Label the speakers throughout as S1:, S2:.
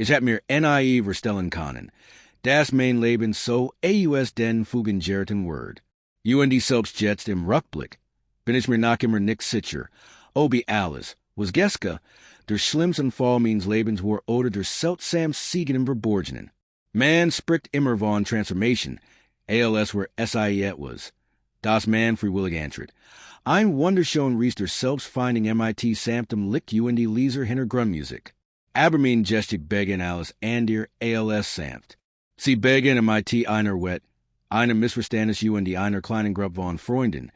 S1: Ich hab mir nie verstellen können. Das mein Leben so aus den Fugen geraten word. Und selbst jetzt im Rückblick bin ich mir nach immer nix sicher. Obi alles, was Geska, der schlimmsten Fall means Lebens war oder der seltsam Siegen im Verborgenen. Man spricht immer von Transformation, als where SIE was. Das man freiwillig antret. Ein wunderschön Ries der selbstfinding MIT Samtum lick und Leser hinter Grundmusik. Aber mein gestig begen alles andir ALS samt. Sie begen MIT einer wet, eine Missverständnis und einer kleinen Gruppe von Freunden,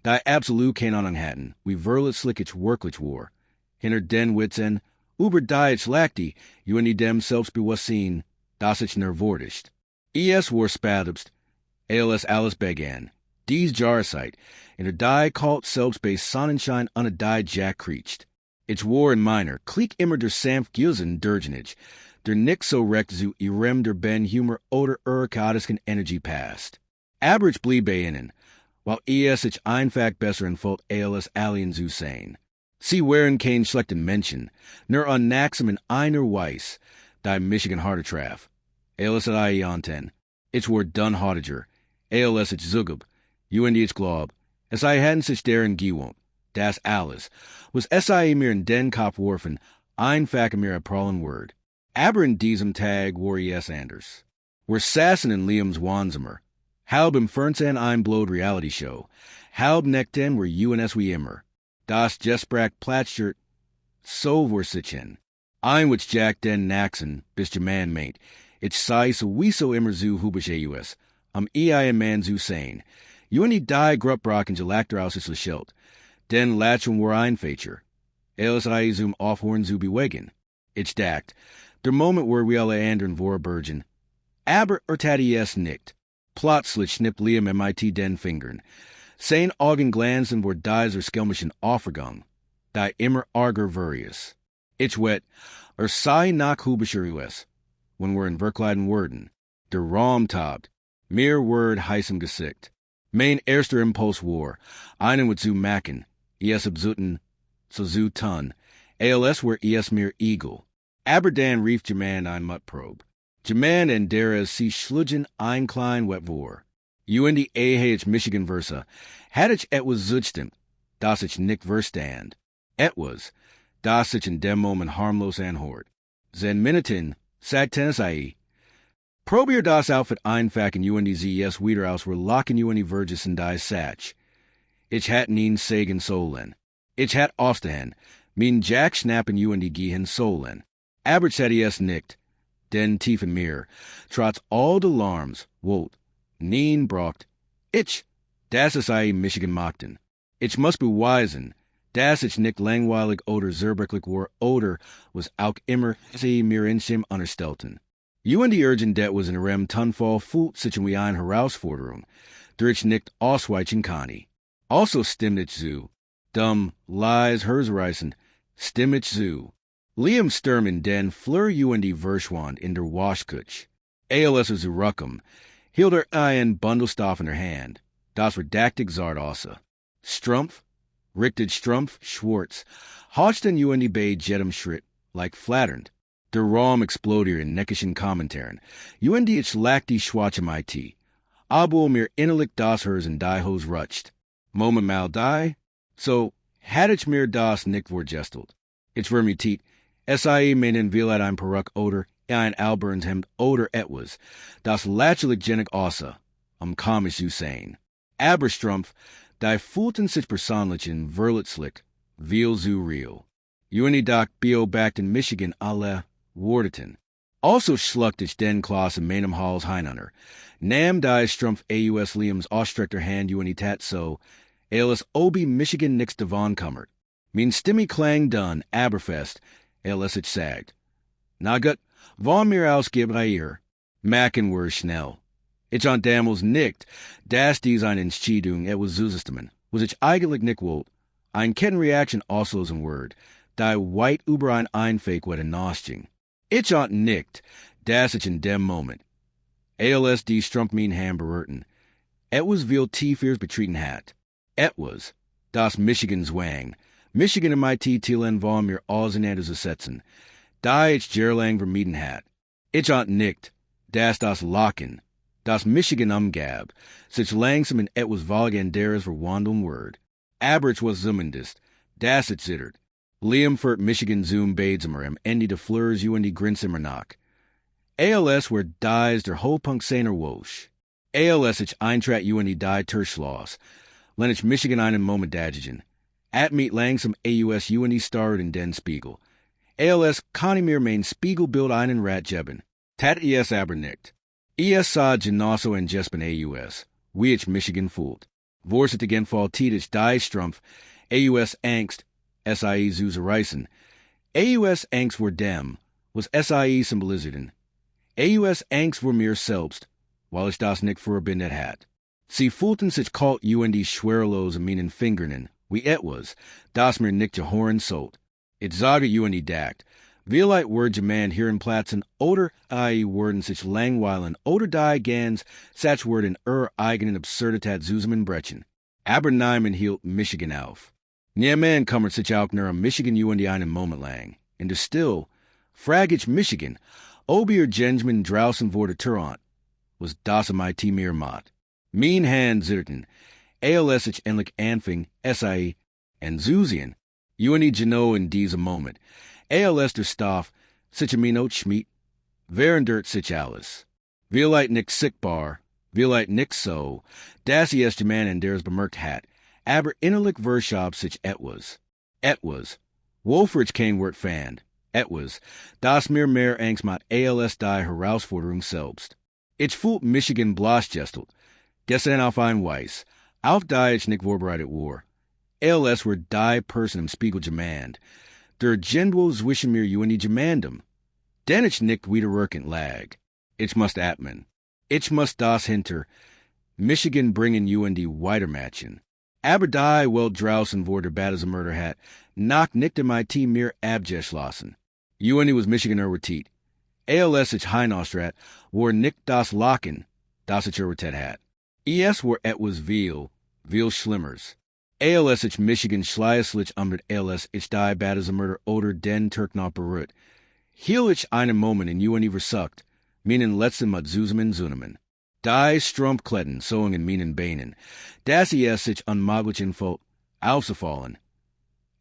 S1: die absolut keine Ahnung hatten, wie verlet slickich wirklich war. Hinter den Witzen, über die ich lackte, und dem selbstbewusstsein, das ich nervordigt. Es war spadubst, als alles began. Dies Jahreszeit, in der die kalt selbst bei Sonnenschein an die Jack kriecht. Ich war in meiner, klick immer der sanft Gilsen Durgenage, der nix so recht zu irem der Ben Humor oder Urkadisken Energy past. Aber ich blieb bei ihnen, while ich einfach besser in Volt als Alien zu sein. Sie waren kein schlechten Menschen, nur unnachsam in einer Weiss, die Michigan harder traf. Als ich anten, ich war dunhartiger, als ich zugub, und ich glaub, es I hadn't sich deren gewohnt, das alles, was ich mir in den Kopf warfen, einfach mir a prollen word. Aber in diesem Tag war es anders. Wir sassen in Liam's Wansamer, halb im Fernsehen ein Blowed Reality Show, halb neckten were UNS wie immer. Das Jesprach Platschirt, so war sitchen. Ein wich Jack den Naxen, bis je man meint. Ich sei so wie so immer zu hubisch AUS, am ein man zu sein. Und die Gruppbrock in Gelacter aus ist Schild. Den Latschen war ein Feature. Els I zum Aufhorn zu bewegen. Ich dacht, der Moment where we alle andern vor Burgen. Aber es nickt. Plötzlich schnippt Liam MIT den Fingern. Sein Augen glanzen vor dieser skilmischen Aufregung. Die immer arger Vurius. Ich wet, sei nach hubischer US. When we're in verkleiden Worden. Der Raum tabt. Mir word heißem Gesicht. Mein erster Impuls war, einen mit zu machen. Es abzuten, so zu tun. Als were es mir eagle. Aber dan rief Jeman ein Mutprobe. Jeman en der sie schludgen ein klein wet vor. Und die Michigan versa. Had ich etwas zugestimmt, das ich nicht verstand. Etwas, das ich in dem Moment harmlos anhört. Zen Minuten, sagt Tennessee. Probier das Outfit einfach in und ZS wieder aus were locken und Verges in die Satch. Ich hat nien Segen Solen. Ich hat aufstehen, min Jack schnappen und gehen Solen. Aber ich hat es nicht. Den tiefen Mir, trotz all de Alarms, wot, nien brocht. Ich, das ist Michigan mochten. Ich muss beweisen, dass ich nicht langweilig oder zerbrechlich war oder was auch immer sie mir in sim unterstellten. Und die Urgent det was in rem tunfall fult sichen wie ein Herausforderung, der ich nicht ausweichen kann. Also stimmt ich zu. Dumm, lies, hersreißen, stimmt ich zu. Liam Sturman den fleur und die Verschwand in der Waschkutsch. ALS zu Ruckum, hielt ein Bundlestoff in der Hand. Das redaktig zart also. Strümpfe, richtet Strümpfe, Schwarz, hochten und die Bay jedem Schritt, like flatternd. Der Raum explodiert in neckischen Kommentaren. Und die ich lack die Schwachem IT. Aber mir innerlich das hers in die Hose rutscht. Moment mal die. So, had ich mir das nicht vorgestelt. Ich wär mir tiet, meinen will ein Peruk oder ein Alberns-Hemd oder etwas, das lächerlich genug aussah, komisch zu sein. Aber Strümpfe, die fühlten sich persönlich in verletzlich, viel zu real. Und die Doc bio back in Michigan alle Wardeton. Also schluckte ich den Klaus in meinem Hals Heinunder. Nam die Strümpfe AUS Liams ausstreckter Hand und die Tat so, als obi Michigan nix davon kommert. Min Stimme klang dun, aberfest, als ich sagt. Na gut, von mir aus gib ihr. Machen wir schnell. Ich an damals nicht, dass dies eine Entscheidung etwas Zustimmen, was ich eigentlich nicht wollte. Ein Kettenreaction also ist ein Wort, die weit über ein Einfake wird Nachsching. Ich an nicht, dass ich in dem Moment. ALS die Strump mein Hamburgerten. Etwas viel tiefers betreten hat. Etwas, das Michigan zwang. Michigan MIT tielen von mir auseinander zu setzen. Die ich Gerlang vermieden hat. Ich ont nicht, das Locken, das Michigan umgab, sich langsam in etwas Volganderes verwandeln word. Aber ich was zumindest, das ich zittert. Liam furt Michigan zoom badesamer Ende de fleurs die grinsimmer nach. ALS where dies der Holpunk seiner Wosch. ALS ich Eintracht die die Terschloss. Lenich Michigan einen Moment dagigen. At meet langsam AUS die starred in den Spiegel. ALS Conimir main Spiegelbild einen Ratjeben. Tat ES Abernicht. ES sa Genosso en Jespen AUS. Weich Michigan fooled. Vorsit again fall Tietich die Strümpfe. AUS Angst. SIE Zuzereisen. AUS Angst were dem. Was SIE symbolizerden. AUS Angst were mir selbst. While ich das nicht verbindet hat. Sie fühlten sich kalt die Schwerlos meinen Fingernen. Wie etwas. Das mir nicht gehoren sollt. It sage die dacht. Vielite word demand hier in Platzen oder worden sich langweilen oder die gans sach worden eigenen Absurditat zusammen brechen. Aber Nyman hielt Michigan auf. Nieman kommt sich auch nur Michigan die einen Moment lang. In der Still, fragich Michigan, obier Genjamin draußen wurde Turant, was das MIT mir mat. Mein Hand zitterten, ALS ich endlich anfing, SIE, and Zuzian, Geno in diesem Moment. ALS der Stoff, sich Not Schmied, Verendert sich alles. Vielite nix sickbar, vielite nix so, das ist man in deres bemerkt hat, aber innerlich Verschab sich etwas. Wolfrich kein Wort fand, etwas, das mir mehr Angst mat ALS die Herausforderung selbst. Ich fühlt Michigan bloßgestelt, gestern auf ein Weiß, auf die ich nicht vorbereitet war. ALS were die Person im Spiegel demand. Der Gendwo zwischen mir die gemandem. Denn ich nicht wiederrückend lag. Ich must atmen. Ich must das hinter Michigan bringen die weitermatchen. Aber die wel draußen vor der bad as a murder hat, knock nicht MIT mir abgeschlossen. Was Michigan retit. ALS ich Heinostrat, war nicht das Locken, das ich retet hat. ES war etwas viel schlimmers. ALS ich Michigan schleißlich ALS ich die bad as a murder oder den Turknop berut. Hiel ich einen Moment in versucht, meinen letzten mat zusammen zunehmen. Die Strumpfkletten sewing in meinen Beinen. Das ist sich unmöglich in Folk aufzufallen.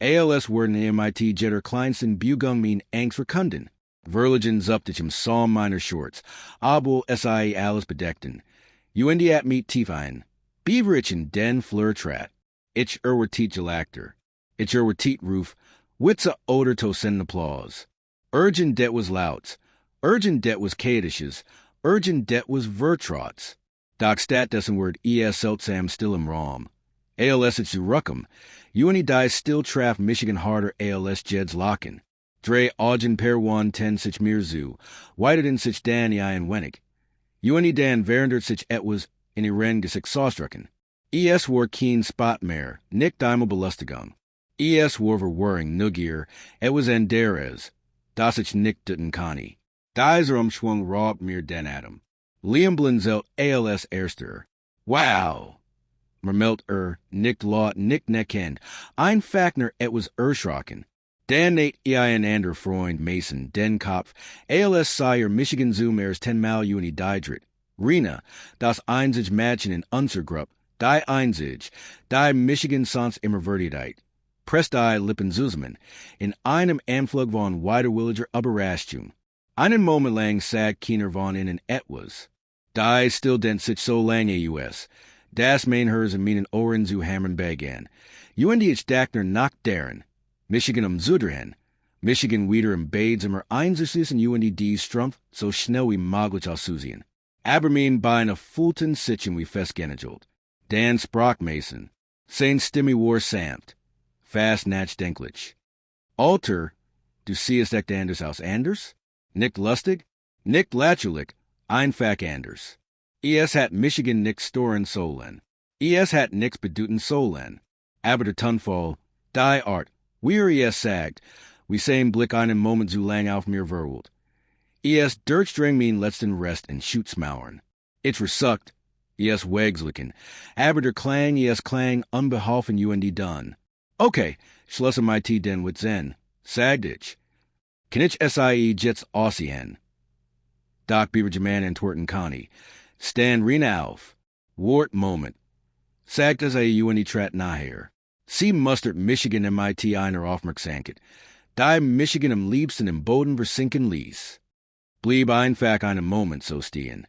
S1: ALS wurden MIT jetter kleinsten Bugung mein Angst verkunden. Verligen zuptich im Psalm meiner Shorts. Abul SIE alles bedeckten. At meet tiefein. Beaverich in den Flirtrat. Ich Tiet gelacter. Ich Tiet roof. Witze oder to send applause. Urgent det was louts. Urgent det was kadisches. Urgent det was vertrots. Doc stat dessen word seltsam still im Raum. ALS ich zu ruckum. Die still traf Michigan harder ALS jeds locken. Dre augen per 110 sich mir zu. Whited sich dan ein wenig. Dan verendert sich etwas in ihren gesichtsaustrucken. War keen spot mehr, nicht einmal belustigung. War verwirring nugier, etwas anderes. Das ich nicht duten Connie. Dies umschwung rob mir den Adam. Liam blinzelt ALS erster. Wow! Mermelt nicht laut, nicht neckend. Ein Fackner etwas erschrocken. Dan Nate ein ander Freund Mason, den Kopf. ALS Sire Michigan Zoom ers 10 Mal Diedrit. Rena, das Einsig Matchen in Unsergrupp. Die Einsig, die Michigan Sans Immervertideit. Press die Lippen Zusammen. In einem Anflug von Widerwilliger Überraschung. Einen Moment lang sag Kiener von innen etwas. Die still den sich so lang AUS. Das mein hers in meinen Ohren zu hammern began. Ich Dackner nach deren. Michigan Zuderhen. Michigan wieder Bades Einsiges und die Strumpf so schnell wie möglich auszusehen. Aber mein beine Fulton Sitchen wie festgenagelt. Dan sprach Mason. Sein Stimme war sanft. Fast nach denklich. Alter, du siehst echt anders aus Anders? Nicht lustig? Nicht lächerlich, einfach anders. Hat Michigan nix storen solen. Hat nix beduten solen. Aber der Tunfall, die Art, wir sagt, wie same Blick einen Moment zu lang auf mir verwult. Durchstreng mein letzten Rest in Schutzmauern. Ich versucht, wegslicken, aber der Klang, Klang unbeholfen done. Okay, schlossen MIT den mit Zen, sagt ich. Knitch SIE Jets Aussien. Doc Beaver Jaman and Twerton Connie. Stan Rena Alf. Wart Moment. Sagt as UND Trat Naher. See Mustard Michigan MIT Einer Aufmerksamkeit. Die Michigan am liebsten im Boden versinken ließ. Blieb einfach einen Moment so stehen.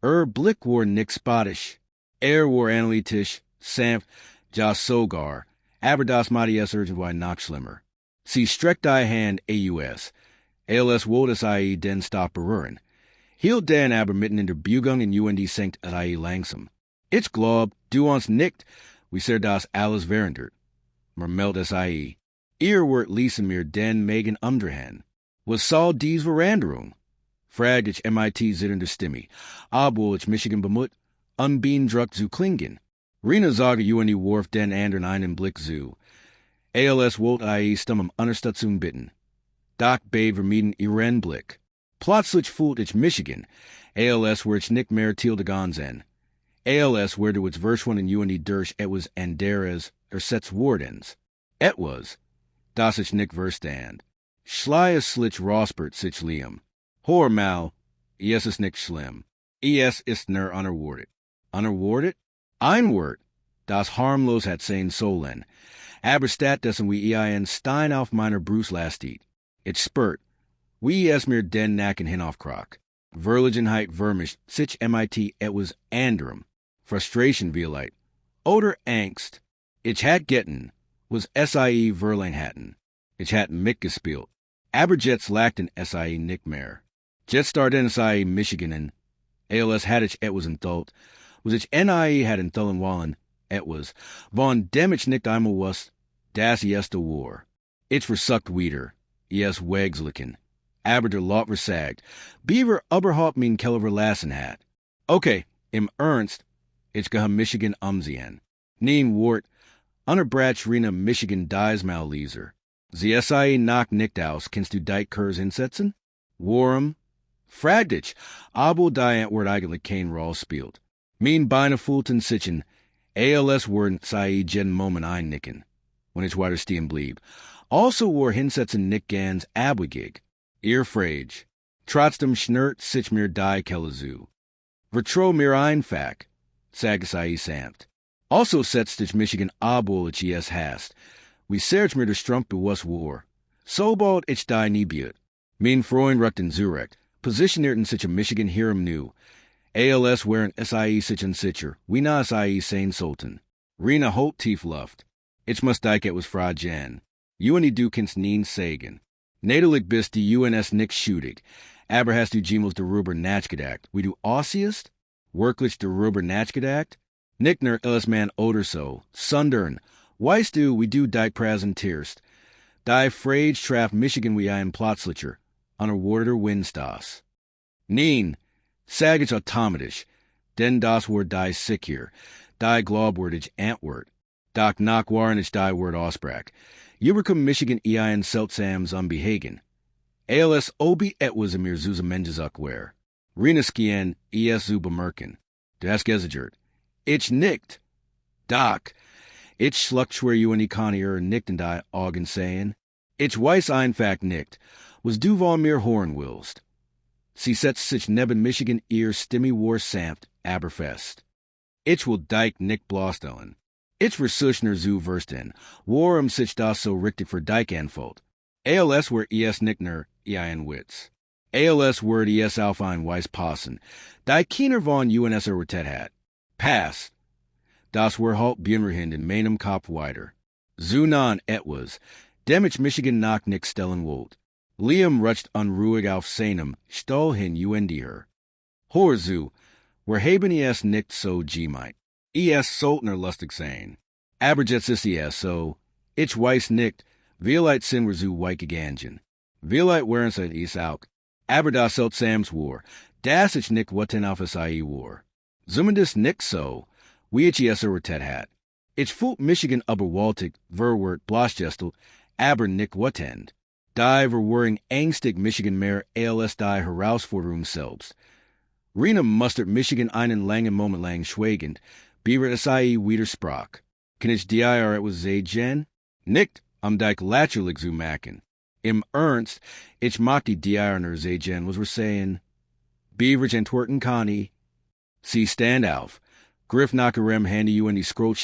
S1: Blick war nix spottisch. War analytisch, sanft, ja sogar. Aber das Matthias irgendwie noch schlimmer. Sie streckt die Hand AUS. ALS wurde es den Stop berühren. Hielt den aber mitten in der Bugung in UND senkt langsam. Ich glaub, du uns nicht, wie ser das alles verandert. Maar meld SIE. Wird ließen mir den Megan umdrehen. Was soll dies Veränderung? Frag ich MIT zitternde Stimme. Obwohl ich Michigan bemut, unbeeindruckt zu klingen. Rena sage UND warf den anderen einen Blick zu. ALS wollt stumm Unterstützung bitten. Doc bade vermieden ihren Blick. Plötzlich fühlt ich Michigan. ALS where ich nicht mehr tilde ganzen. ALS where du its Verschwun in UND durch etwas anderes sets wardens. Etwas. Das ich nicht verstand. Schleies slitch Rospert sich liam. Hor mal. Es ist nicht schlimm. Es ist nur unerwartet. Unerwartet? Ein Wort. Das harmlos hat sein Solen. Aber stattdessen wie ein Stein auf meiner Brust lastet. Ich spürt. Wie es mir den Nacken hinaufkrach. Verlegenheit vermischt, sich MIT etwas anderem. Frustration vielleicht. Oder Angst. Ich hat getten. Was SIE Verling hatten. Ich hat mitgespielt. Aber Jets lackten SIE nicht mehr. Jets started SIE Michiganen. ALS had ich etwas entthult. Was ich NIE had enthullen wallen. Etwas. Von dem ich nicht einmal was. Das erste war. Ich versucht wieder. Es wegslicken. Aber der Lot versagt. Beaver überhaupt mein Keller verlassen hat. Okay, im Ernst. Ich gehe Michigan umsehen. Neen Wart. Unterbratsch Rena Michigan dies mal leser. Sie SIE knock nicht aus, kennst du dike Kurs hinsetzen? Warm. Frag dich, aber die Antwort eigentlich kein Roll spielt. Mein Beine fühlten sichen, ALS wurden SIE jeden Moment einnicken, wenn ich weiter stehen blieb. Also war hinsetzen nicht ganz abwegig. Ihr Frage. Trotzdem schnurrt sich mir die Kelle zu. Vertro mir einfach, sag SIE sanft. Also setzt ich Michigan obwohl ich es hast. Wie sehr ich mir der Strümpfe was war. Sobald ich die nie biet. Mein Freund rückten Zurich. Positionierten sich in Michigan hier im Nu. ALS waren SIE sich in sicher. Wie na SIE sein sollten. Rena holt tief Luft. Ich muss dike etwas fragen. UND du kannst nien sagen. Nedelig bist die UNS nix schuldig. Aber hast du jemals darüber nachgedacht, wie du aussiehst? Wirklich darüber nachgedacht? Nicht nur man oder so. Sondern, weißt du, wie du dich präsentierst? Die Frage traf Michigan wie ein Plötzlicher, unerwarteter Windstas. Nein, sag ich automatisch, denn das war die sicher, die glaubwürd ich Antwort. Doch noch waren ich die Wort ausbrach. Überkommen Michigan ein seltsames Unbehagen. ALS obi etwas in mir zuze Mengesuck ware. Renaskien zu bemerken. Du hast gesichert. Ich nicht. Doc, ich schluck schwer UND Connier nicht in die Augen sehen. Ich weiß einfach nicht, was du von mir hören willst. Sie setzt sich neben Michigan ihr Stimme war sanft, aber fest. Ich will dich nicht bloßstellen. Ich versuch nur zu verstehen, warum sich das so richtig für dich anfühlt. ALS war nicht nur ein Witz. ALS word auf ein Weiss passen. Die Kiener von UNS Erwetet hat. Pass. Das war halt Björnrind in meinem Kopf weiter. Zunan etwas, dem ich Michigan nach nix stellen wollt. Liam rutscht unruhig auf seinem, stall hin UND her. Hor zu, wir haben es nicht so gemeint. Sollten lustig sein. Aber jetzt ist so, ich weiß nicht, vielleicht sind wir so weit gegangen. Vielleicht wären sie es auch. Aber das seltsames war, dass ich nicht watten auf SIE war. Zumindest nicht so, wie ich es erwartet hat. Ich fühlt Michigan überwältigt, verwirrt, bloßgestellt, aber nicht wattend. Die waren ängstig Michigan mehr als die Herausforderung selbst. Rena mustert Michigan einen langen Moment lang schweigend, Beaver SIE widersprach. Kann ich dir etwas sagen? Nicht, dich lächerlich zu machen. Im Ernst, ich mag die Diarner Zagen was wir saying. Beaverage Antwerpen Connie. Sie stand auf. Griff Nakarem handy you in die Scroll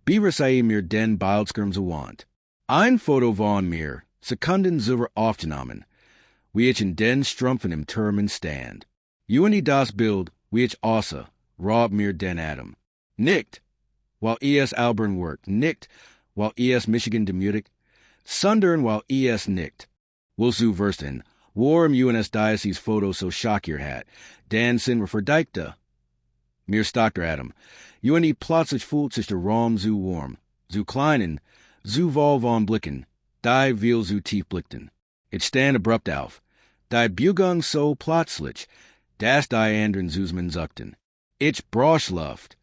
S1: Beaver sei mir den Bildskirms want. Ein Foto von mir, Sekunden zuver aufgenommen. Wie ich in den Strümpfen im Turmen stand. You in die das Bild, wie ich außer, rob mir den Adam. Nicht, while es Albern worked. Nicht, while es Michigan demutig. Sundern while es nicht. Wilsu Versten, war im UNS Diocese Foto so shock your hat. Dan sin verdikta. Mir Stockter Adam. UND plotzlich fühlt sich der Raum zu warm. Zu kleinen, zu vol von blicken. Die viel zu tief blickten. Ich stand abrupt auf. Die Bugung so plotzlich. Das die anderen Zusman zuckten. Ich broschluft.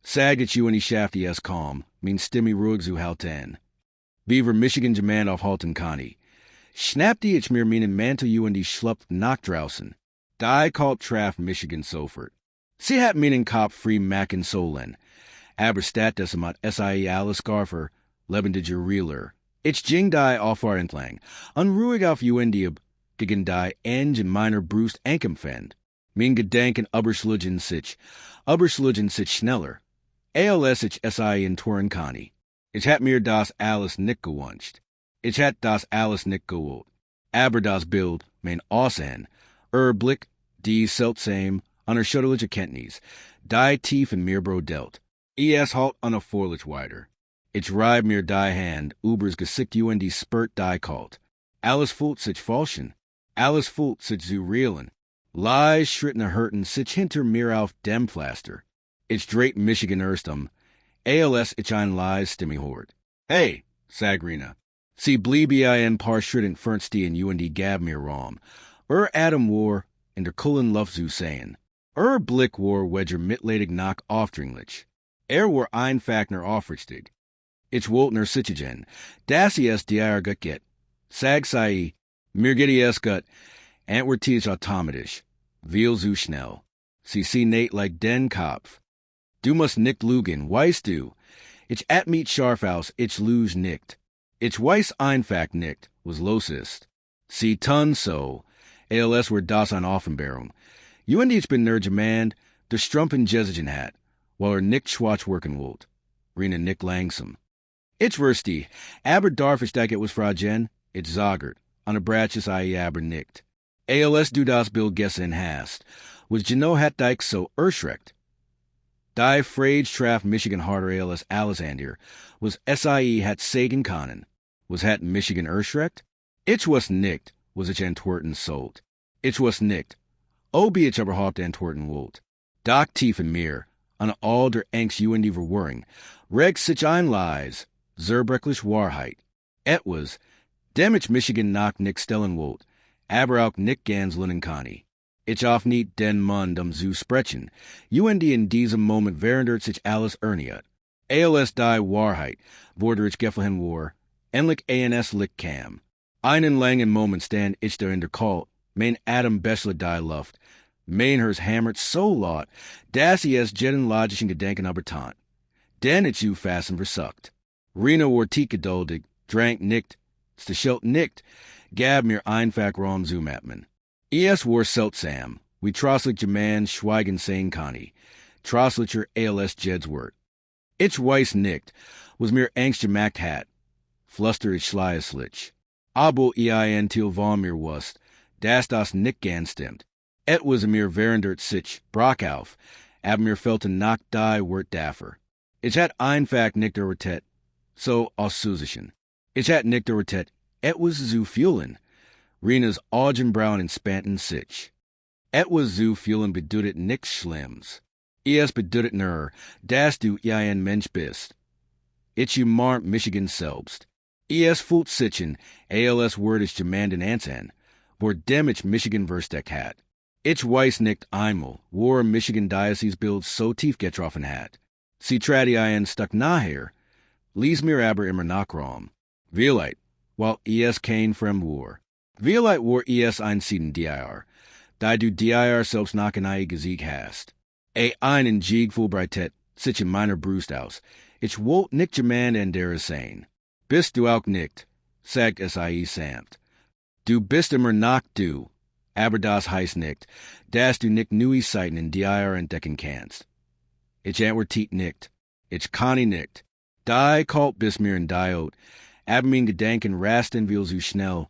S1: Sag that UND shafty as calm. Mean stimmy ruhig zu halten. Beaver Michigan Jemand auf Halten Connie. Schnapp die ich mir meinen Mantel UND schlupt Nachtdrausen. Die kalt Traff Michigan Sofort. Sie hat meinen Kopf free Macken Solen. Aber stat des amat SIE alles Garfer, lebendiger Reeler. Ich jing die auf war entlang. Unruhig auf UND gegen die Eng in meiner Brust Ankempfend. Mein Gedanken Uberschlugen sich schneller. ALS ich SIE in Toren Connie. Ich hat mir das alles nicht gewünscht. Ich hat das alles nicht gewollt. Aber das Bild, mein Aussehen, Blick, die seltsame, unerschütterliche Kenntnis, die tief in mir brodelt. Es halt unerforderlich weiter. Ich reib mir die Hand, Ubers Gesicht UND spurt die kalt. Alles fühlt sich falschen. Alles fühlt sich zu realen. Lies schritten hurten sich hinter mir auf dem Pflaster. Ich dreht Michigan Erstum. ALS ich ein Lies stimmy hort. Hey, Sagrina. Sie blieb ein paar Schritten fernstehen UND gab mir Raum. Adam war in der Kullen Luft zu sehen. Blick war wedger mitledig nach aufdringlich. War einfach nur aufrichtig. Ich wollte nur sichigen. Das ist die gut get. Sag sei, mir geht es gut. Antwertisch automatisch. Viel zu schnell. Sie see Nate like den Kopf. Du musst nicht lügen, weißt du. Ich at meet scharf aus, ich lüge nicht. Ich weiß einfach nicht, was los ist. Sie tun so. ALS were das an Offenbarung. UND ich bin nur Jemand, der Strümpfen-Geschichten hat, while nicht schwach worken wollt. Rena nicht langsam. Ich verstehe, aber darf ich denke was Frau Jen? Ich sagert, an a bratches aber nicht. ALS du das Bild gessen hast, was Geno hat dich so erschreckt. Die Frage traf Michigan harder ALS Alexander, was SIE hat Sagan Conan, was hat Michigan erschreckt? Ich was nicht, was ich Antwerpen sold. Ich was nicht. Ob ich überhaupt Antwerpen wollt. Doc tief in mir, an all der Angst UND verwirring, reg sich ein Lies, zerbrecklich Wahrheit. Etwas, dem ich Michigan nach nicht stellen wollt, aber auch nicht ganz lernen kann. Ich auf nicht den Mund zu sprechen. UND in diesem Moment während sich alles erniert. ALS die Wahrheit, wurde ich gefallen war, endlich ANS lick kam. Einen langen Moment stand ich da in der Kalt, mein Adam Bessler die Luft. Mein hers hammert so laut, dass es jeden logischen Gedanken übertant. Denn ich zu fassen versucht. Rena war tief geduldig, drank nicht, schilt nicht, gab mir einfach Raum zu atmen. Es war seltsam, wie trosslicher Mann schweigen sein kann. Trosslicher ALS Jedswort. Ich weiß nicht, was mir Angst gemacht hat. Fluster ich schleierlich. Aber ein til von mir wusst, dass das nicht gern stimmt. Et was mir während sich brach auf, aber mir felten nach die Wort dafür. Ich hat einfach nicht erwartet, so auszusichen. Ich hat nicht erwartet, et was zu fühlen. Rena's Augenbrauen entspanten sich. Et was zu fühlen bedeutet nichts Schlimms. Es bedeutet nur, dass du ein Mensch bist. Ich umarmt Michigan selbst. Es fühlt sich in ALS Word ich Gemanden ansan, vor dem ich Michigan versteckt hat. Ich weiß nicht einmal, wo Michigan Diocese Bild so tief getroffen hat. Sie trat ein Stück nachher, ließ mir aber immer nachraum. Vielleicht, while es kein fremd war. Vielleicht war es ein Sieden dir, da du dir selbst nach ein Gesieg hast. Einen Jig Fulbrightet, sich in meiner Brust aus. Ich wollt nicht jemand an der sein. Bist du auch nicht. sagt sie samt. Du bist immer noch du, aber das heißt nicht, dass du nicht neue Seiten in dir entdecken kannst. Ich antwortet nicht, ich kann nicht. Die kalt bis mir in Diot, aber mein Gedanken rasten will so schnell,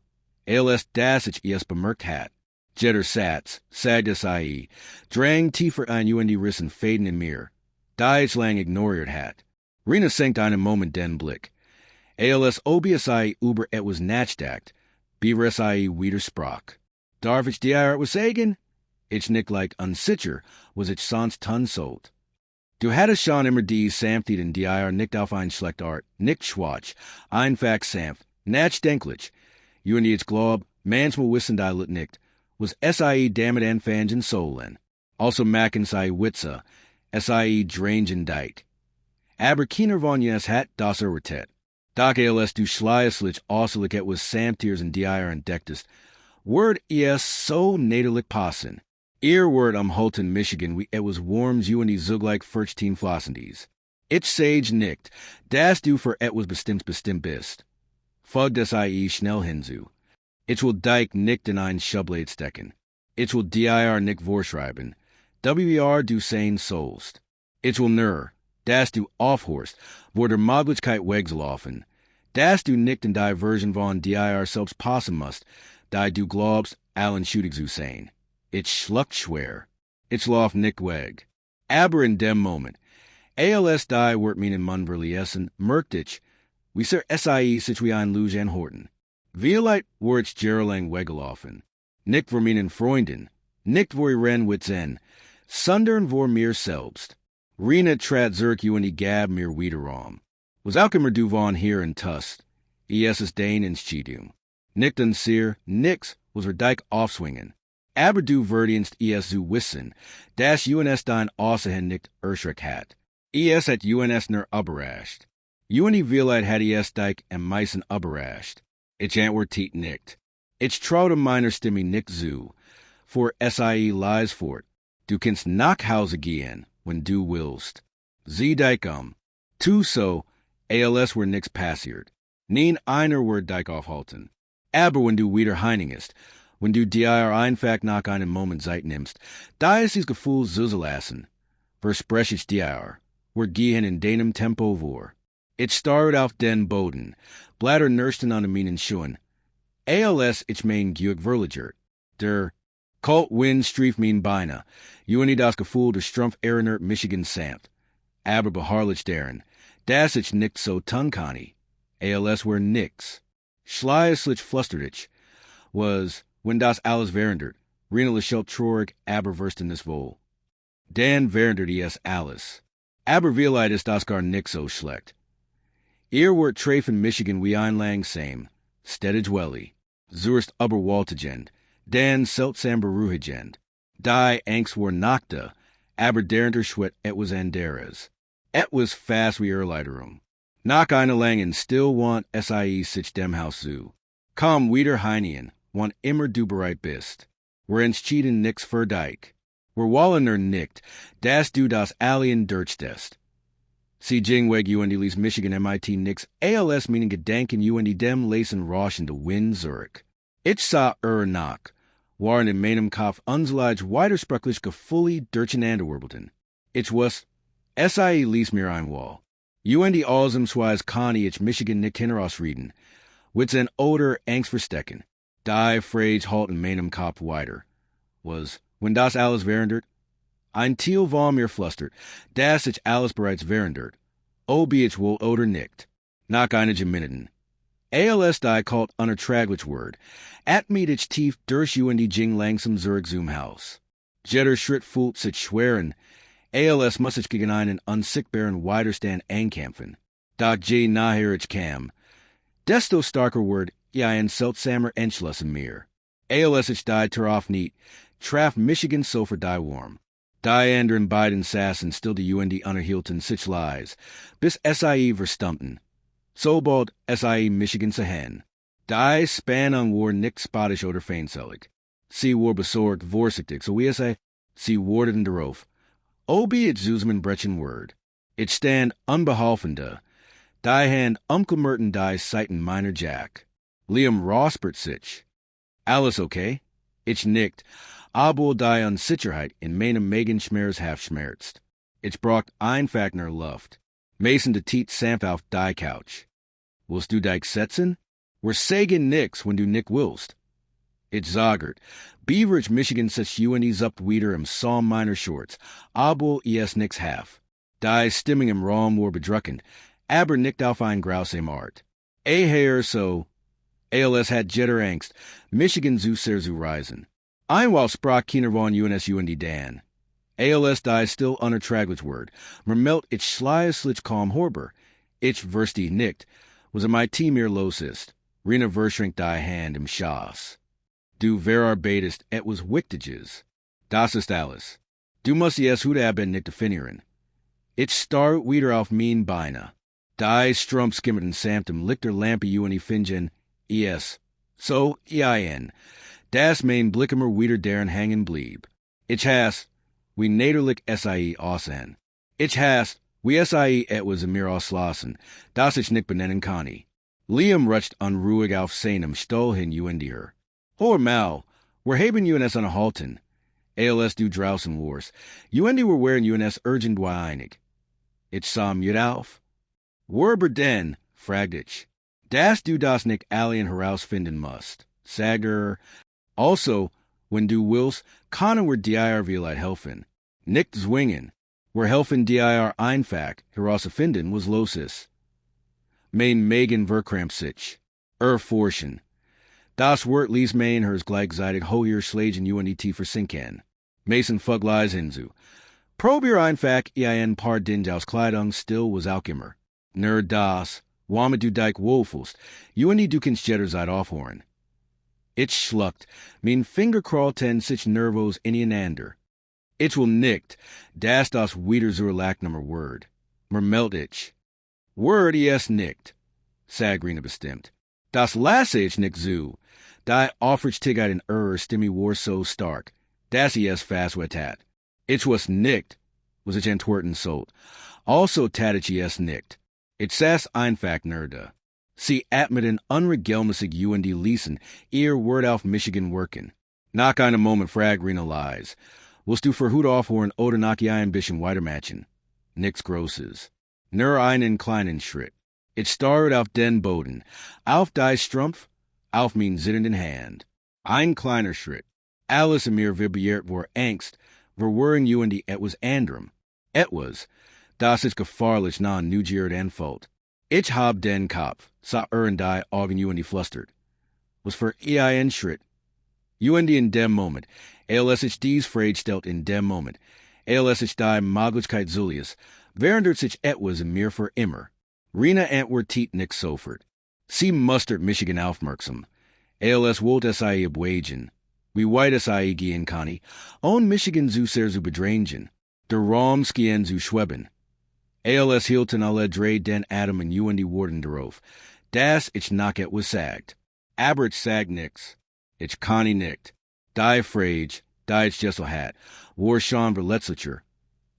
S1: als das ich es bemerkt hat. Jetter Satz, sagt sie, drang tiefer ein in die Rissen faden in mir. Die ich lang ignoriert hat. Rena senkt einen Moment den Blick. Als ob sie über etwas nachdacht, bewer sie widersprach. Darf ich dir etwas sagen? Ich nicht like unsicher, was ich sonst tun sollt. Du hattest schon immer die Samtid in dir nicht auf ein schlecht Art, nicht schwach, einfach sanft, nachdenklich. You und ich glaub, manchmal wissen die Lit nicht, was sie damit anfangen sollen. Also machen sie Witze, sie drangen deit. Aber keiner von jes hat das erwartet. Doch als du schleißlich äußerlich etwas Samtiers in dir entdecktest, wird es so nederlich passen. Ihr word am Holton, Michigan, wie etwas warms you und die zugleich 14 Flossendies. Ich sage nicht, dass du für etwas bestimmt bist. Folgt sie schnell hinzu. Ich will dich nicht in ein Schublade stecken. Ich will dir nicht vorschreiben. WR du sein sollst. Ich will nur, dass du aufhörst, wo der Möglichkeit wegzulaufen. Dass du nicht in die Version von dir selbst passen musst, da du glaubst, allen schuldig zu sein. Ich schluck schwer. Ich lauf nicht weg. Aber in dem Moment, als die wird meinen Mann verließen, merkt ich, wie sehr sie sich wie ein Luge anhorten. Wie leid war ich jahrelang weggelaufen. Nicht vor meinen Freunden, nicht vor ihren Witzen, sondern vor mir selbst. Rena trat zurück you und die gab mir wiederum. Was auch immer du von hier in Tust, es Dane ins Chidum. Nicht unseer, nix was dijk aufswingen. Aber du verdienst zu wissen, dass UNS dein Außerhin nicht erschreckt hat. Hat UNS nur überrascht. UNI Willeit hat dijk am meisten überrascht. Ich antwortet nicht. Ich traute meiner Stimme nicht zu, for sie lies fort. Du kannst nach Hause gehen, wenn du willst. Sieh dich Tu so, als wär nix passiert. Nien einer wird dich aufhalten. Aber wenn du wieder heinigest, wenn du dir einfach nach einem Moment Zeit nimmst, da ist das Gefühl zuzulassen. Versprech ich dir, wir gehen in deinem Tempo vor. Ich starret auf den Boden, bladder nursten an meinen Schuhen. Als ich mein Glück verlegert. Der kalt Wind strief mein Beine, und das Gefühl der Strümpfe erinnert Michigan samt. Aber beharrlich deren, dass ich nicht so tun kann. Als wär nix. Schleißlich flustert ich, was, wenn das alles verandert, Rena Schelt Trorig aber verständnis wohl. Dan verandert es alles. Aber vielleicht ist das gar nicht so schlecht. Ihr wird treffen Michigan wie ein lang same, stedig welli, zurst überwaltigend, dan seltsam beruhigend. Die Angst war nackte, aber derenter Schwit etwas anderes. Etwas fast wie Erleiderung. Nach eine langen still want sich dem Haus zu. Komm wieder heinigen, want immer du bereit bist. Wir entschieden nix für dich. Wir wollen nicht, dass du das Alien durchstest. Sie jingweg you und die Lies Michigan MIT nix als meinen Gedanken you und die dem lesen Rausch in de Wind Zurich. Ich sah nach, waren in meinem Kopf unzelig widersprüchlich Gefühle durcheinander. Ich was, lies mir ein Wall. You und die ausnahmsweise kann ich Michigan nicht hinausreden, with an oder Angst verstecken. Die Phrase halt in meinem Kopf weiter. Was, wenn das alles verandert? Ein Teil war mir flustert, dass ich alles bereits verandert. Ob ich wohl oder nicht. Nach einigen Minuten. Als die kalt unerträglich word, at mir ich tief durch you und die Jing langsam zurück zum Haus. Jeder Schritt fühlt sich schweren, als muss ich gegen einen unsichtbaren Widerstand ankämpfen. Doch je nachher ich kam, desto starker word ein seltsamer Entschluss in mir. Als ich die darauf nicht, traf Michigan so für die warm. Die anderen beiden saßen still die UND unerhielten sich lies, bis verstummten. Sobald Michigan sehen. Die span an war nicht spottisch oder feindselig. Sie war besorgt, vorsichtig, so wie sie wardeten darauf. Obi it Zuzman brechen word. Ich stand unbeholfende. Die hand Merton die Seiten meiner Jack. Liam Rospert sich. Alice okay? Ich nicht. Abel die Unsicherheit in meinem Megenschmerz half-schmerzt. Ich braucht einfach nur Luft. Mason de Tiet sanft auf die Couch. Willst du dich setzen? We're sagen nix when du nicht willst. Ich sagert. Beaverage Michigan sitzt UND's up wieder im Psalm minor shorts. Abel es nix half. Die stimming im Raum war bedruckend. Aber nicht auf ein Graus im Art. Hair so. ALS hat Jetter Angst. Michigan zu sehr zu reisen. Einwal sprach keiner von UNS UND Dan. ALS die still unertraglich word. Mermelt ich schleißlich calm horber. Ich versti nicht. Was a my mir los ist. Rena vershrink die hand im Schaas. Du verar betest et was wichtiges. Das ist alles. Du musst es hut haben nicht definieren. Ich start wieder auf mein Beine. Die Strümpfe skimmert samt dem Lichter Lampe UNI fingen. Es. So, ein. Das mein Blickemer wieder deren hangen blieb. Ich has, we nederlich SIE ausen. Ich has, we SIE et was mir auslassen. Das ich nicht benennen kann. Liam rutscht unruhig auf seinem Stuhl hin UNDher. Hor Mal, we're haben UNS an halten. ALS du draußen wars. UND were wearing UNS urgent weinig. Ich sah mut auf. Werber den, fragt ich. Das du das nicht alien herausfinden musst. Sagger. Also, when du willst, kann wir dir vielleicht helfen. Nicht zwingen. Wir helfen dir einfach herausfinden, was los ist. Mein Megan verkrampft sich. Forschen. Das Wort ließ mein hers gleichzeitig hoher Schlagen UND versinken. Mason Fugleis hinzu. Probier einfach ein paar Dinge aus Kleidung still was auch immer. Nur das, womit du dich wohlfühlst, UND du kannst jederzeit aufhören. Ich schluckt, mein Finger crawlten sich nervos ineinander. Ich will nicht, das wieder zur Lacknummer Word. Mermelt ich. Word es nicht. Sagrina bestimmt. Das lasse ich nicht zu. Die offrich tigait in Stimmi war so stark. Das es fast wetat. Ich was nicht, was ich antworten sollt. Also tat ich es nicht. Ich saß einfach nerde. Sie atmeten unregelmäßig UND ließen, ihr Word auf Michigan worken. Nach einem Moment fragt Rena lies. Willst du für Hut aufhören oder nach ein bisschen weitermatchen? Nix Grosses. Nur einen kleinen Schritt. Ich starrt auf den Boden. Auf die Strümpfe, auf mein sittenden Hand. Ein kleiner Schritt. Alice und mir vibriert vor Angst, verwirring UND etwas anderem. Etwas, das ist gefahrlich non nugiert anfällt. Ich hab den Kopf, sah und die Augen UND flustert. Was für ein Schritt. UND in dem Moment. ALS ich dies Frage stellt in dem Moment. ALS ich die Möglichkeit Zulius. Während sich etwas in mir für immer. Rena Antwort Tiet nix sofort. Sie mustert Michigan aufmerksam. ALS wollt SIE abwagen. Wie weit SIE gehen kann, on Michigan zu sehr zu bedrangen. Der Raum skien zu schweben. ALS hielten alle drei den Adam und UND Warden darauf. Das ich nach etwas sagt. Aber ich sag nix. Ich kann nicht. Die Frage, die ich just so hat. War schon verletzlicher.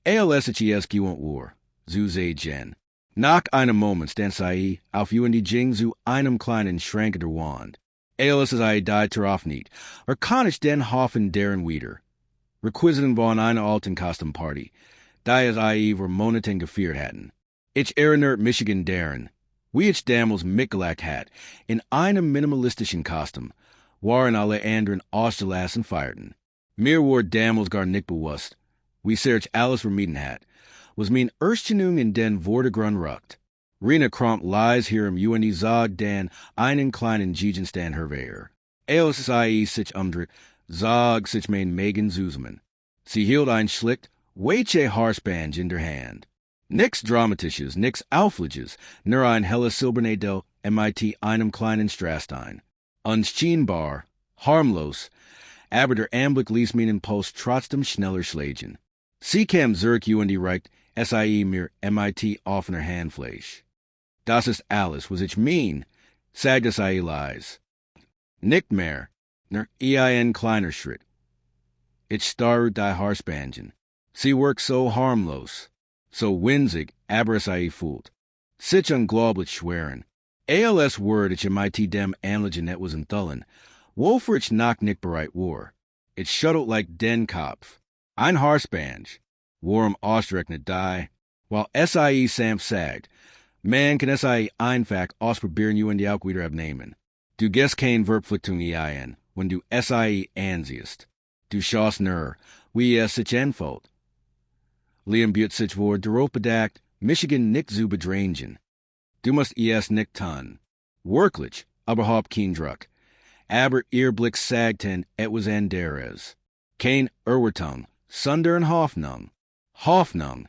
S1: ALS ich es gewöhnt war. Zu gen. Nach einem Moment stand sie auf UND Jing zu einem kleinen Schrank der Wand. ALS die darauf nicht. Kann ich den hoffen deren wieder. Requisiten von einer alten Kostümparty. Die es wir Monaten gefeiert hatten. Ich erinnert Michigan deren. Wie ich damals mitgelegt hat, in einem minimalistischen Kostüm, waren alle anderen ausgelassen feierten. Mir war damals gar nicht bewusst, wie sehr ich alles vermieden hat, was mein Erstgenung in den Vordergrund rückt. Rena Kromp lies hier im UND zog den einen kleinen Gegenstand herwehr. ALS sich umdreht, zog sich mein Megan Zusemann. Sie hielt ein schlicht, weiche Haarspanje in der Hand. Nix Dramatisches, nix Aufliches, nur ein helles Silberne del MIT einem kleinen Strastein. Unscheinbar, harmlos, aber der Anblick ließ meinen Puls trotzdem schneller schlagen. Sie kam zurück UND reicht SIE mir MIT offener Handfleisch. Das ist alles, was ich mein, sagt SIE lies. Nicht mehr, nur ein kleiner Schritt. Ich starre die Haarspangen. Sie wirkt so harmlos, so winzig, aber SIE fühlt. Sich unglaublich schweren. ALS word ich MIT dem Anligen net was in Thullen. Wolfrich knock Nick bereit war. It shuttled like den Kopf. Ein Haarspange. Warm ausgerechnet die. While SIE Sam sagged. Man can SIE einfach ausprobieren you in die auch wieder abnehmen. Du gehst kein Verbflichtung ein, when du SIE ansiehst. Du schaust nur, wie es sich anfühlt. Liam Butte sich vor bedacht, Michigan nicht zu bedrangen. Du musst nicht tun. Wirklich, aber hab kein Druck. Aber ihr Blick sagten, etwas anderes. Kein Erwartung, sondern Hoffnung. Hoffnung.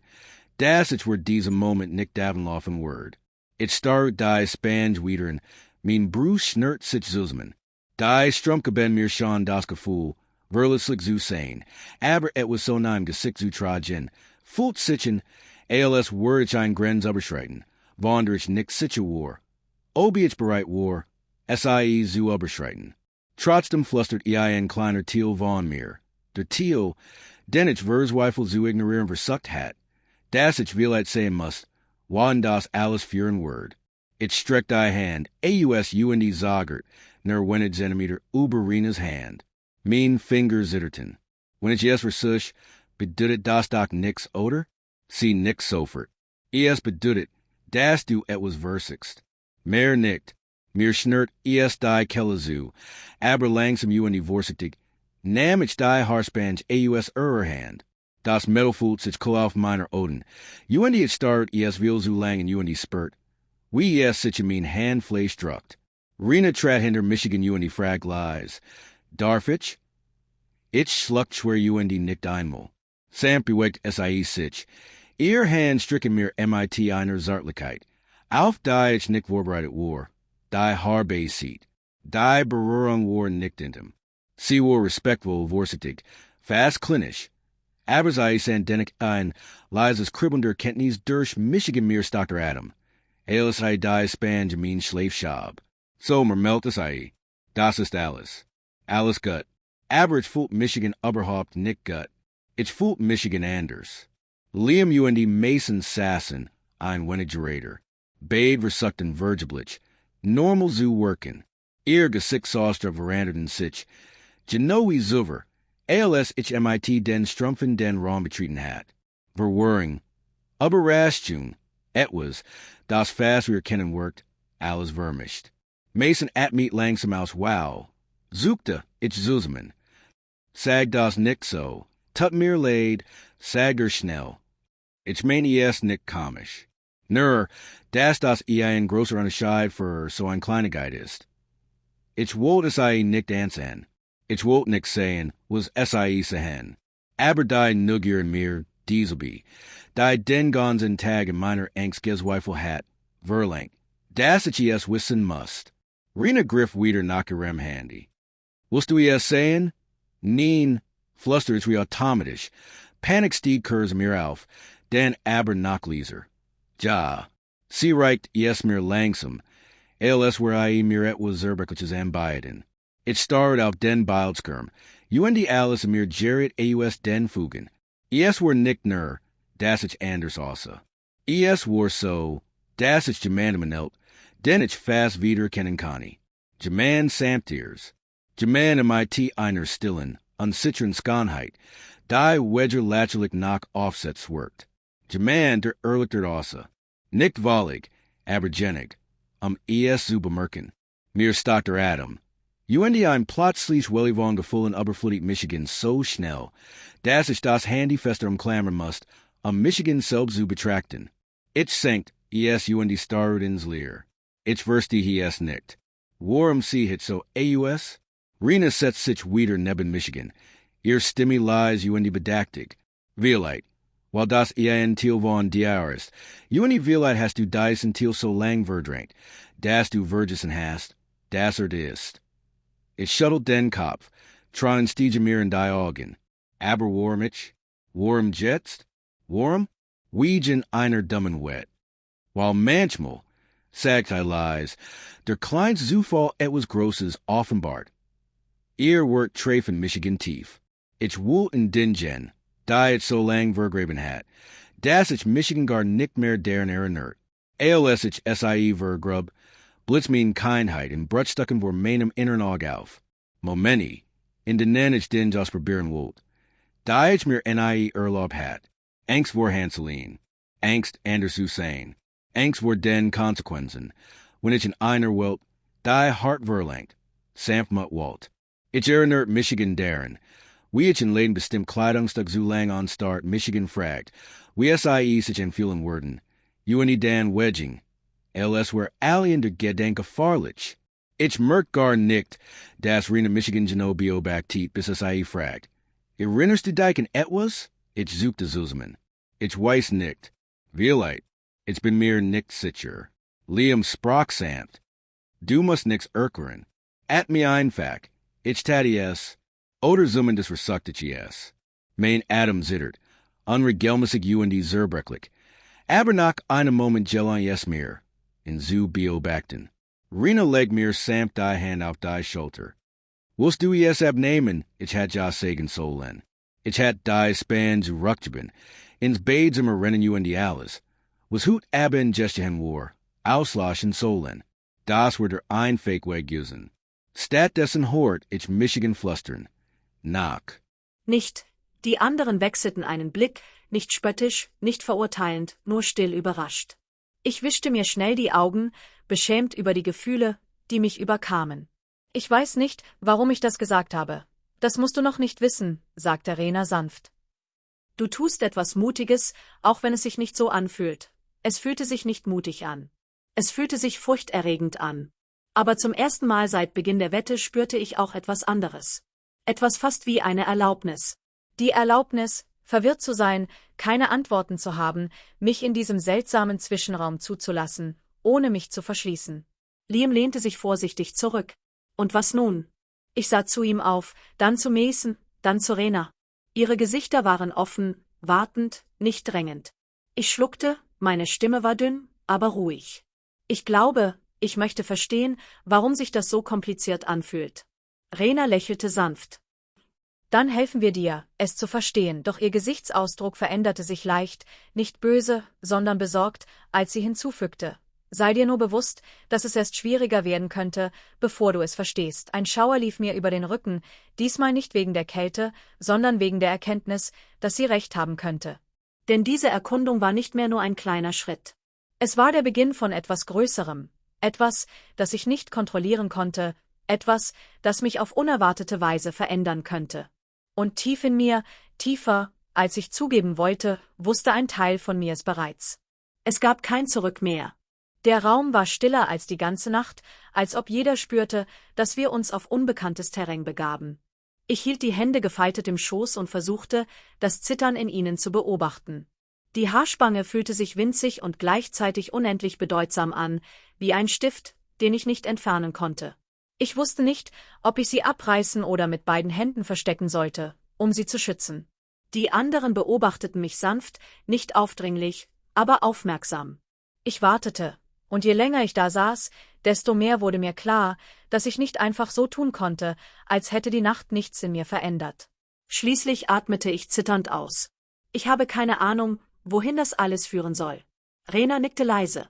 S1: Das ist where dieser Moment nicht Davenlaufen word. It started die Spange wiederen, mein Bruce schnert sich zusammen. Die Strümpfe ben mir schon das Gefühl, verletzlich zu sein. Aber etwas so nahm Gesicht zu tragen. Fult sichen, ALS word ich ein Grenz überschreiten. Wander ich nicht sicher war. Obi ich bereit war, SIE zu überschreiten. Trotzdem flustert ein kleiner Thiel von mir. Der Thiel, den ich Versweifel zu ignorieren versucht hat. Das ich vielleicht sagen muss, waren das alles für ein Word. Ich streckte die Hand, AUS UND zagert, ner wenige Zentimeter über Rena's Hand. Mein Finger zitterten. Wenn ich es versuch, bedeutet das doch nix, oder? Sie nix sofort. Es bedeutet, dass du etwas versigst. Mehr nicht. Mir schnert es die Kelle zu, aber langsam UND vorsichtig. Nahm ich die Haarspange AUS Hand. Das Metalfut sich auf meiner Oden. UND it starrt es will zu lang in UND spurt. Wie es sich mein Handfleisch druckt. Rena trat hinter Michigan UND frag lies. Darf ich? Ich schluckt schwer UND nicht einmal. Sam bewegt SIE sich. Ihr Hand stricken mir MIT einer Zartlichkeit. Auf die ich nicht vorbereitet war. Die Haarbe sieht. Die Berührung war nicht in dem. Sie war respektvoll, vorsichtig, fast klinisch. Aber sei sandenig ein, Liza's kribbelnder Kenntnis durch Michigan mir Dr. Adam. Alles sei die Spange mein Schleifschab. So mermelt es sei. Das ist alles. Alles gut. Aber ich fühlt Michigan überhaupt nicht gut. Ich fühlt Michigan anders. Liam UND Mason Sassen, ein wenig Gerader. Beid versuchten vergeblich. Normal zu worken. Ihr Gesicht saustra veranderten sich. Genowi zuver. ALS ich MIT den Strümpfen den Raum betreten hat. Verwirring. Überraschung. Etwas, das fast wir kennen worked, alles vermischt. Mason at meet langsam aus wow. Zoekte ich zusammen. Sag das nicht so. Tut mir leid, sag schnell. Ich meine es nicht komisch. Nur, dass das ein grosser Unterschied für so ein Kleinigkeit ist. Ich wollte es nicht ansagen. Ich wollte nicht sagen, was SIE sehen. Aber die Nuggier in mir, Dieselby, die den ganzen Tag in meiner Angstgesweifel hat, verlangt, dass ich es wissen muss. Rena griff wieder nach ihrem Handy. Willst du es sehen? Nein, fluster ich wie automatisch. Panik stieg kurz mir auf, den aber nachleser. Ja, sie reicht es mir langsam. ALS where mir etwas zerbrechliches anbieten. Ich starred auf den Bildschirm. UND Alice mir Jared AUS den Fugen. Es war nicht nur, dass ich anders aussah. Es war so, dass ich jemand benelt, den ich fast wieder kennen kann. Jemand samtiers. Jemand MIT einer stillen, unsicheren Skanheit, die wedger lacherlich nach Offsets worked. Jemand der erlichtert aussah. Nicht wallig, aber genig. Es zu bemerken. Mir Dr. Adam. UND ein plötzlich Wellivon gefüllen Überflutig Michigan so schnell, dass ich das Handy fester umklammern musst, Michigan selbst zu betrachten. Ich senkt, es UND starred ins Leer. Ich verste es nicht. Warum sie hit so AUS? Rena setzt sich wieder neben Michigan. Ihr Stimme lies UND bedachtig. Vielleicht, while das ein Thiel von diarist, UND vielleicht hast du Dyson Thiel so lang verdrängt, dass du vergessen hast, dass ist. Ich shuttled den Kopf, trying stiege mir in die Augen. Aber warum ich? Warum jetzt? Warum? Wiegen einer dummen Wet. While manchmal, sagt I lies, der kleines Zufall etwas Grosses offenbart. Ihr wird treffen Michigan tief. Ich wohl in dingen, die ich so lang vergraben hat, dass ich Michigan gar nicht mehr deren erinnert. ALS ich SIE vergrub, Blitz min Kindheit in Brutstucken vor meinem innern Auge auf. Momenti, in den Nen ich den just probieren wollt. Da ich mir nie Urlaub hat. Angst vor Hanselin. Angst anders Usain. Angst vor den Konsequenzen. Wenn ich in einer Welt, die Hart verlangt. Sanftmut Walt. Ich erinnere Michigan Darren. Wie ich in Leden bestimmt Kleidungsstück so lang on start Michigan fragt. Wie es sich in vielen Worten. UND Dan Wedging. LS where Alien der Gedenke Farlich. Ich merk gar nicht, dass Rena Michigan Genobio Baktit bis es fragt. Erinnerst du dich an etwas? Ich suchte Zusammen. Ich weiß nicht. Vielleicht. Ich bin mir nicht sicher. Liam sprach sanft. Du musst nix erklären. At mir einfach. Ich tate es. Oder Zummen des versagte ich es. Mein Adam zittert. Unregelmäßig UND Zerbrecklich. Aber nach einem Moment gelang es mir. In zu Biobacten. Rena leg mir sanft die Hand auf die Schulter. Willst du es abnehmen? Ich hat ja sagen sollen. Ich hat die Span zu Rückgeben. Ins Bades im Rennen UND alles. Was hut abend gestern war. Auslaschen sollen. Das wird der ein Fake-Weg usen. Stattdessen hort ich Michigan flüstern. Nach.
S2: Nicht. Die anderen wechselten einen Blick, nicht spöttisch, nicht verurteilend, nur still überrascht. Ich wischte mir schnell die Augen, beschämt über die Gefühle, die mich überkamen. Ich weiß nicht, warum ich das gesagt habe. Das musst du noch nicht wissen, sagte Rena sanft. Du tust etwas Mutiges, auch wenn es sich nicht so anfühlt. Es fühlte sich nicht mutig an. Es fühlte sich furchterregend an. Aber zum ersten Mal seit Beginn der Wette spürte ich auch etwas anderes. Etwas fast wie eine Erlaubnis. Die Erlaubnis, verwirrt zu sein, keine Antworten zu haben, mich in diesem seltsamen Zwischenraum zuzulassen, ohne mich zu verschließen. Liam lehnte sich vorsichtig zurück. Und was nun? Ich sah zu ihm auf, dann zu Mason, dann zu Rena. Ihre Gesichter waren offen, wartend, nicht drängend. Ich schluckte, meine Stimme war dünn, aber ruhig. Ich glaube, ich möchte verstehen, warum sich das so kompliziert anfühlt. Rena lächelte sanft. Dann helfen wir dir, es zu verstehen, doch ihr Gesichtsausdruck veränderte sich leicht, nicht böse, sondern besorgt, als sie hinzufügte. Sei dir nur bewusst, dass es erst schwieriger werden könnte, bevor du es verstehst. Ein Schauer lief mir über den Rücken, diesmal nicht wegen der Kälte, sondern wegen der Erkenntnis, dass sie recht haben könnte. Denn diese Erkundung war nicht mehr nur ein kleiner Schritt. Es war der Beginn von etwas Größerem, etwas, das ich nicht kontrollieren konnte, etwas, das mich auf unerwartete Weise verändern könnte. Und tief in mir, tiefer, als ich zugeben wollte, wusste ein Teil von mir es bereits. Es gab kein Zurück mehr. Der Raum war stiller als die ganze Nacht, als ob jeder spürte, dass wir uns auf unbekanntes Terrain begaben. Ich hielt die Hände gefaltet im Schoß und versuchte, das Zittern in ihnen zu beobachten. Die Haarspange fühlte sich winzig und gleichzeitig unendlich bedeutsam an, wie ein Stift, den ich nicht entfernen konnte. Ich wusste nicht, ob ich sie abreißen oder mit beiden Händen verstecken sollte, um sie zu schützen. Die anderen beobachteten mich sanft, nicht aufdringlich, aber aufmerksam. Ich wartete, und je länger ich da saß, desto mehr wurde mir klar, dass ich nicht einfach so tun konnte, als hätte die Nacht nichts in mir verändert. Schließlich atmete ich zitternd aus. Ich habe keine Ahnung, wohin das alles führen soll. Rena nickte leise.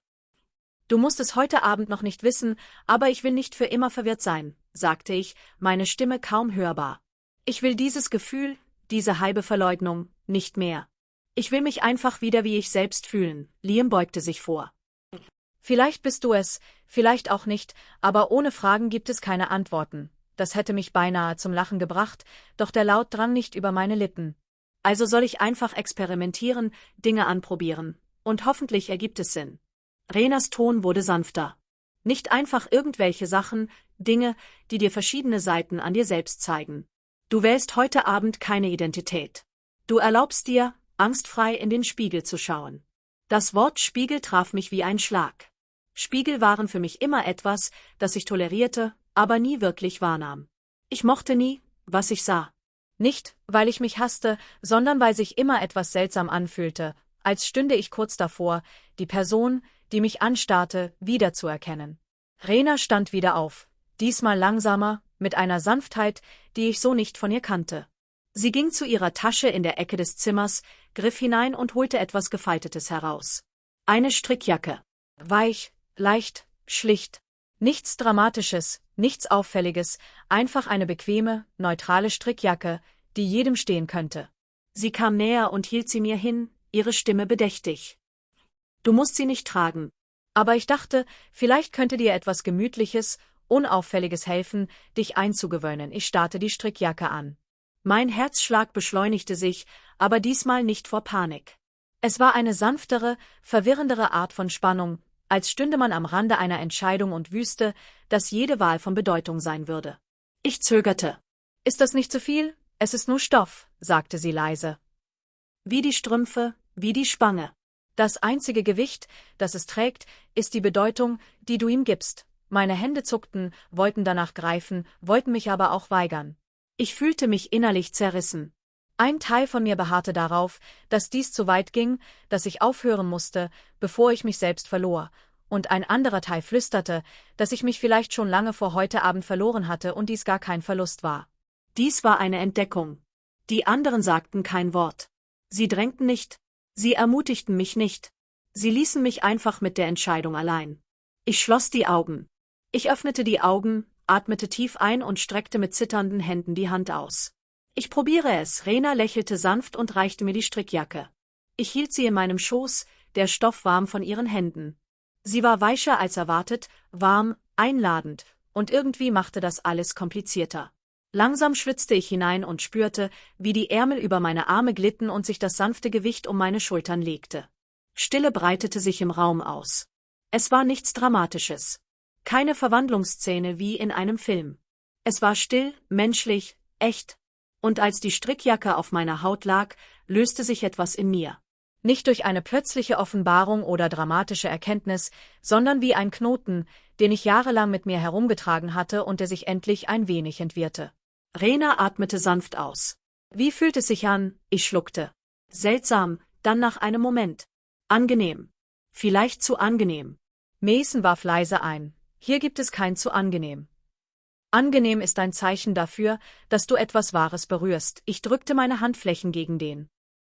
S2: Du musst es heute Abend noch nicht wissen, aber ich will nicht für immer verwirrt sein, sagte ich, meine Stimme kaum hörbar. Ich will dieses Gefühl, diese halbe Verleugnung, nicht mehr. Ich will mich einfach wieder wie ich selbst fühlen. Liam beugte sich vor. Vielleicht bist du es, vielleicht auch nicht, aber ohne Fragen gibt es keine Antworten. Das hätte mich beinahe zum Lachen gebracht, doch der Laut drang nicht über meine Lippen. Also soll ich einfach experimentieren, Dinge anprobieren. Und hoffentlich ergibt es Sinn. Renas Ton wurde sanfter. Nicht einfach irgendwelche Sachen, Dinge, die dir verschiedene Seiten an dir selbst zeigen. Du wählst heute Abend keine Identität. Du erlaubst dir, angstfrei in den Spiegel zu schauen. Das Wort Spiegel traf mich wie ein Schlag. Spiegel waren für mich immer etwas, das ich tolerierte, aber nie wirklich wahrnahm. Ich mochte nie, was ich sah. Nicht, weil ich mich hasste, sondern weil sich immer etwas seltsam anfühlte, als stünde ich kurz davor, die Person, die mich anstarrte, wiederzuerkennen. Rena stand wieder auf, diesmal langsamer, mit einer Sanftheit, die ich so nicht von ihr kannte. Sie ging zu ihrer Tasche in der Ecke des Zimmers, griff hinein und holte etwas Gefaltetes heraus. Eine Strickjacke. Weich, leicht, schlicht. Nichts Dramatisches, nichts Auffälliges, einfach eine bequeme, neutrale Strickjacke, die jedem stehen könnte. Sie kam näher und hielt sie mir hin, ihre Stimme bedächtig. Du musst sie nicht tragen. Aber ich dachte, vielleicht könnte dir etwas Gemütliches, Unauffälliges helfen, dich einzugewöhnen. Ich starrte die Strickjacke an. Mein Herzschlag beschleunigte sich, aber diesmal nicht vor Panik. Es war eine sanftere, verwirrendere Art von Spannung, als stünde man am Rande einer Entscheidung und wüsste, dass jede Wahl von Bedeutung sein würde. Ich zögerte. Ist das nicht zu viel? Es ist nur Stoff, sagte sie leise. Wie die Strümpfe, wie die Spange. Das einzige Gewicht, das es trägt, ist die Bedeutung, die du ihm gibst. Meine Hände zuckten, wollten danach greifen, wollten mich aber auch weigern. Ich fühlte mich innerlich zerrissen. Ein Teil von mir beharrte darauf, dass dies zu weit ging, dass ich aufhören musste, bevor ich mich selbst verlor, und ein anderer Teil flüsterte, dass ich mich vielleicht schon lange vor heute Abend verloren hatte und dies gar kein Verlust war. Dies war eine Entdeckung. Die anderen sagten kein Wort. Sie drängten nicht. Sie ermutigten mich nicht. Sie ließen mich einfach mit der Entscheidung allein. Ich schloss die Augen. Ich öffnete die Augen, atmete tief ein und streckte mit zitternden Händen die Hand aus. Ich probiere es. Rena lächelte sanft und reichte mir die Strickjacke. Ich hielt sie in meinem Schoß, der Stoff warm von ihren Händen. Sie war weicher als erwartet, warm, einladend, und irgendwie machte das alles komplizierter. Langsam schwitzte ich hinein und spürte, wie die Ärmel über meine Arme glitten und sich das sanfte Gewicht um meine Schultern legte. Stille breitete sich im Raum aus. Es war nichts Dramatisches. Keine Verwandlungsszene wie in einem Film. Es war still, menschlich, echt. Und als die Strickjacke auf meiner Haut lag, löste sich etwas in mir. Nicht durch eine plötzliche Offenbarung oder dramatische Erkenntnis, sondern wie ein Knoten, den ich jahrelang mit mir herumgetragen hatte und der sich endlich ein wenig entwirrte. Rena atmete sanft aus. Wie fühlt es sich an? Ich schluckte. Seltsam, dann nach einem Moment. Angenehm. Vielleicht zu angenehm. Mason warf leise ein. Hier gibt es kein zu angenehm. Angenehm ist ein Zeichen dafür, dass du etwas Wahres berührst. Ich drückte meine Handflächen gegen den